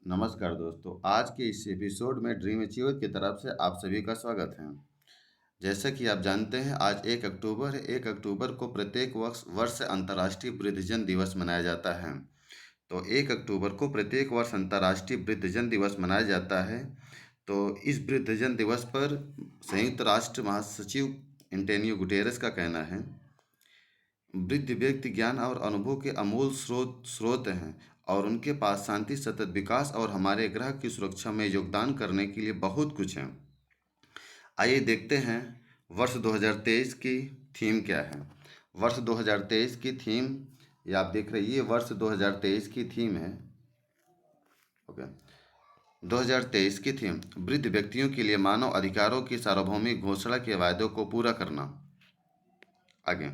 नमस्कार दोस्तों, आज के इस एपिसोड में ड्रीम अचीवर की तरफ से आप सभी का स्वागत है। जैसा कि आप जानते हैं, आज 1 अक्टूबर है। 1 अक्टूबर को प्रत्येक वर्ष अंतर्राष्ट्रीय वृद्धजन दिवस मनाया जाता है। तो 1 अक्टूबर को प्रत्येक वर्ष अंतर्राष्ट्रीय वृद्धजन दिवस मनाया जाता है। तो इस वृद्धजन दिवस पर संयुक्त राष्ट्र महासचिव एंटोनियो गुटेरेस का कहना है, वृद्ध व्यक्ति ज्ञान और अनुभव के अमूल स्रोत हैं और उनके पास शांति, सतत विकास और हमारे ग्रह की सुरक्षा में योगदान करने के लिए बहुत कुछ है। आइए देखते हैं वर्ष 2023 की थीम क्या है। वर्ष 2023 की थीम, ये आप देख रहे हैं, ये वर्ष 2023 की थीम है। ओके, 2023 की थीम वृद्ध व्यक्तियों के लिए मानव अधिकारों की सार्वभौमिक घोषणा के वायदों को पूरा करना। आगे,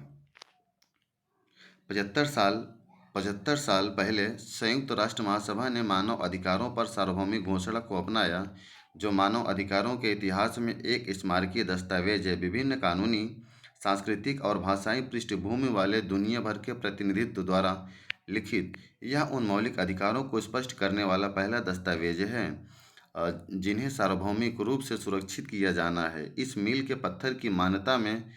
75 साल पहले संयुक्त राष्ट्र महासभा ने मानव अधिकारों पर सार्वभौमिक घोषणा को अपनाया, जो मानव अधिकारों के इतिहास में एक स्मारकीय दस्तावेज है। विभिन्न कानूनी, सांस्कृतिक और भाषाई पृष्ठभूमि वाले दुनिया भर के प्रतिनिधित्व द्वारा लिखित, यह उन मौलिक अधिकारों को स्पष्ट करने वाला पहला दस्तावेज है जिन्हें सार्वभौमिक रूप से सुरक्षित किया जाना है। इस मील के पत्थर की मान्यता में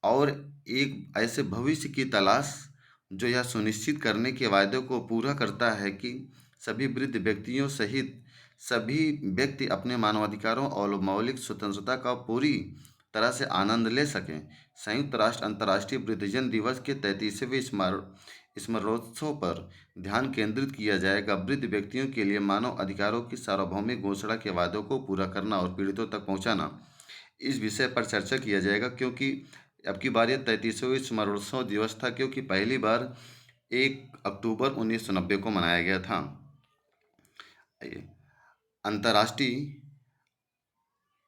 और एक ऐसे भविष्य की तलाश जो यह सुनिश्चित करने के वायदे को पूरा करता है कि सभी वृद्ध व्यक्तियों सहित सभी व्यक्ति अपने मानवाधिकारों और मौलिक स्वतंत्रता का पूरी तरह से आनंद ले सकें। संयुक्त राष्ट्र अंतर्राष्ट्रीय वृद्धजन दिवस के 33वें स्मरणोत्सव पर ध्यान केंद्रित किया जाएगा। वृद्ध व्यक्तियों के लिए मानव अधिकारों की सार्वभौमिक घोषणा के वादों को पूरा करना और पीड़ितों तक पहुंचाना, इस विषय पर चर्चा किया जाएगा, क्योंकि अब की बार यह 33वां स्मरणोत्सव दिवस था, क्योंकि पहली बार 1 अक्टूबर 1990 को मनाया गया था।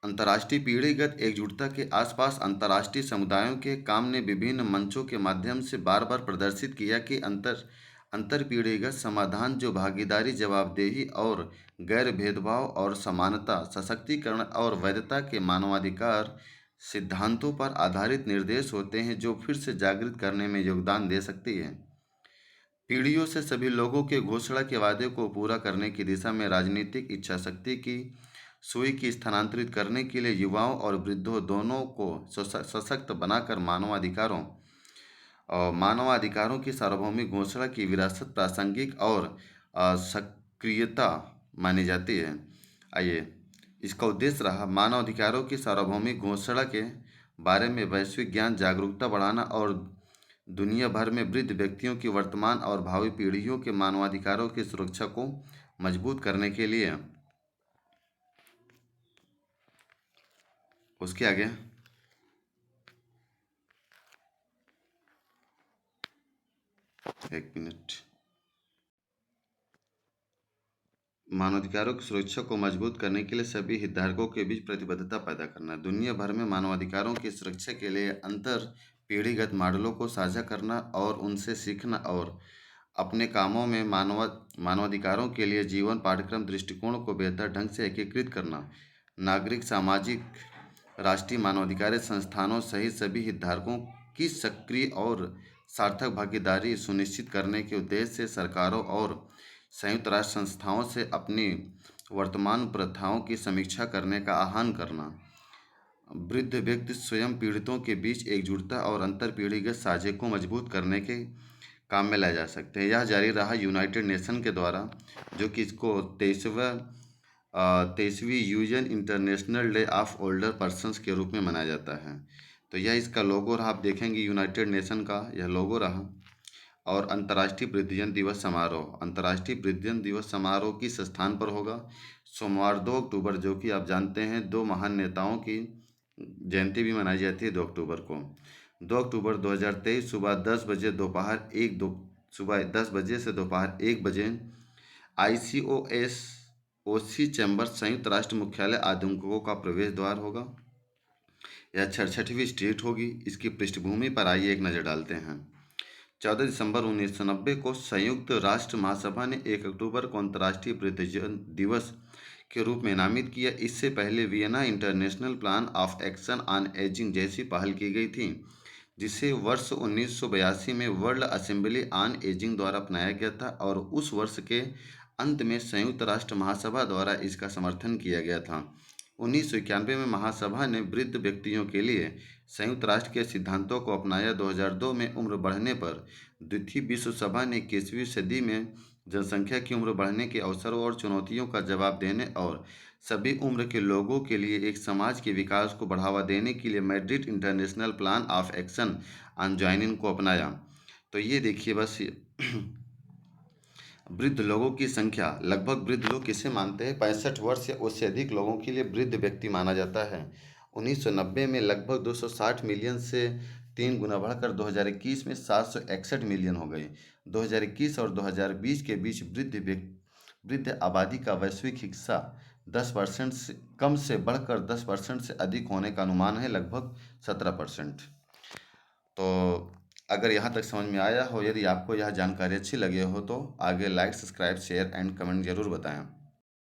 अंतर्राष्ट्रीय पीढ़ीगत एकजुटता के आसपास अंतर्राष्ट्रीय समुदायों के काम ने विभिन्न मंचों के माध्यम से बार बार प्रदर्शित किया कि अंतरपीढ़ीगत समाधान जो भागीदारी, जवाबदेही और गैर भेदभाव और समानता, सशक्तिकरण और वैधता के मानवाधिकार सिद्धांतों पर आधारित निर्देश होते हैं, जो फिर से जागृत करने में योगदान दे सकती है। पीढ़ियों से सभी लोगों के घोषणा के वादे को पूरा करने की दिशा में राजनीतिक इच्छाशक्ति की सुई की स्थानांतरित करने के लिए युवाओं और वृद्धों दोनों को सशक्त बनाकर मानवाधिकारों की सार्वभौमिक घोषणा की विरासत प्रासंगिक और सक्रियता मानी जाती है। आइए, इसका उद्देश्य रहा मानवाधिकारों की सार्वभौमिक घोषणा के बारे में वैश्विक ज्ञान, जागरूकता बढ़ाना और दुनिया भर में वृद्ध व्यक्तियों की वर्तमान और भावी पीढ़ियों के मानवाधिकारों की सुरक्षा को मजबूत करने के लिए। उसके आगे एक मिनट, मानवाधिकारों की सुरक्षा को मजबूत करने के लिए सभी हितधारकों के बीच प्रतिबद्धता पैदा करना। दुनिया भर में मानवाधिकारों की सुरक्षा के लिए अंतर पीढ़ीगत मॉडलों को साझा करना और उनसे सीखना और अपने कामों में मानवाधिकारों के लिए जीवन पाठ्यक्रम दृष्टिकोण को बेहतर ढंग से एकीकृत करना। नागरिक, सामाजिक, राष्ट्रीय मानवाधिकार संस्थानों सहित सभी हितधारकों की सक्रिय और सार्थक भागीदारी सुनिश्चित करने के उद्देश्य से सरकारों और संयुक्त राष्ट्र संस्थाओं से अपनी वर्तमान प्रथाओं की समीक्षा करने का आह्वान करना। वृद्ध व्यक्ति स्वयं पीड़ितों के बीच एकजुटता और अंतरपीढ़ीगत साझे को मजबूत करने के काम में लाए जा सकते हैं। यह जारी रहा यूनाइटेड नेशन के द्वारा, जो कि इसको 23वीं UN international day of older persons के रूप में मनाया जाता है। तो यह इसका लोगो रहा, आप देखेंगे यूनाइटेड नेशन का यह लोगो रहा। और अंतर्राष्ट्रीय वृद्धजन दिवस समारोह, अंतर्राष्ट्रीय वृद्धजन दिवस समारोह किस स्थान पर होगा? सोमवार 2 अक्टूबर, जो कि आप जानते हैं 2 महान नेताओं की जयंती भी मनाई जाती है 2 अक्टूबर को। 2 अक्टूबर 2023 सुबह 10 बजे से दोपहर 1 बजे ICOSOC चैम्बर, संयुक्त राष्ट्र मुख्यालय आदमकुओं का प्रवेश द्वार होगा। यह 66वीं स्ट्रीट होगी। इसकी पृष्ठभूमि पर आइए एक नज़र डालते हैं। 14 दिसंबर 1990 को संयुक्त राष्ट्र महासभा ने 1 अक्टूबर को अंतर्राष्ट्रीय वृद्धजन दिवस के रूप में नामित किया। इससे पहले Vienna international plan of action on ageing जैसी पहल की गई थी, जिसे वर्ष 1982 में वर्ल्ड असेंबली ऑन एजिंग द्वारा अपनाया गया था और उस वर्ष के अंत में संयुक्त राष्ट्र महासभा द्वारा इसका समर्थन किया गया था। 1991 में महासभा ने वृद्ध व्यक्तियों के लिए संयुक्त राष्ट्र के सिद्धांतों को अपनाया। 2002 में उम्र बढ़ने पर द्वितीय विश्व सभा ने 21वीं सदी में जनसंख्या की उम्र बढ़ने के अवसरों और चुनौतियों का जवाब देने और सभी उम्र के लोगों के लिए एक समाज के विकास को बढ़ावा देने के लिए Madrid international plan of action on joining को अपनाया। तो ये देखिए बस वृद्ध लोगों की संख्या लगभग, वृद्ध लोग किसे मानते हैं, 65 वर्ष या उससे अधिक लोगों के लिए वृद्ध व्यक्ति माना जाता है। 1990 में लगभग 260 मिलियन से 3 गुना बढ़कर 2021 में 761 मिलियन हो गई। 2021 और 2020 के बीच वृद्ध आबादी का वैश्विक हिस्सा 10% से कम से बढ़कर 10% से अधिक होने का अनुमान है, लगभग 17%। तो अगर यहाँ तक समझ में आया हो, यदि आपको यह जानकारी अच्छी लगी हो तो आगे like, subscribe, share and comment जरूर बताएं।